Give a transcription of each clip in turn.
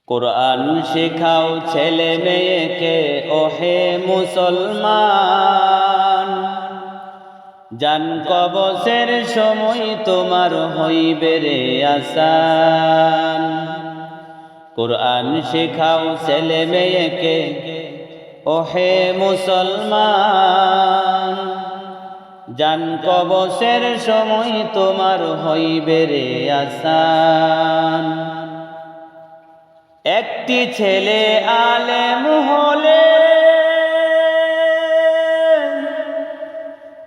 কুরআন শেখাও ছেলে মেয়েকে ওহে মুসলমান, জান কবসের সময় তোমার হইবে রে আসান। কুরআন শেখাও ছেলে মেয়েকে ওহে মুসলমান, জান কবসের সময় তোমার হইবে রে আসান। একটি ছেলে আলেম হলে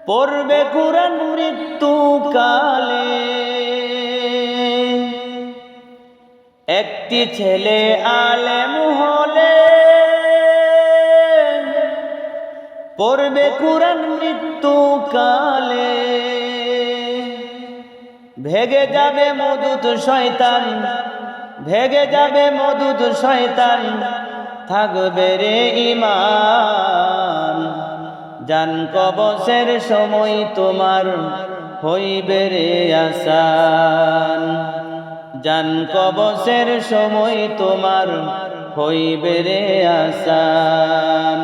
পড়বে কুরআন মৃত্যুকালে। একটি ছেলে আলেম হলে পড়বে কুরআন মৃত্যুকালে। ভেগে যাবে মদুদ শয়তান, ভেগে যাবে মদুদ শয়তান, থাকবে রে ঈমান। জান কবসের সময় তোমার হইবে রে আসান। জান কবসের সময় তোমার হইবে রে আসান।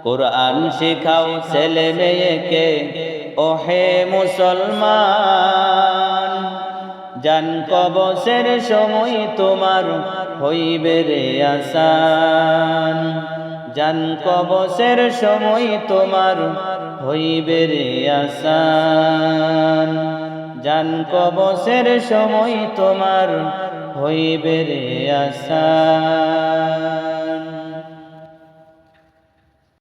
কুরআন শেখাও ছেলে মেয়েকে ওহে মুসলমান, জান কবসের সময় তোমার হইবে রে আসান। জান কবসের সময় তোমার হইবে রে আসান। জান কবসের সময় তোমার হইবে রে আসান।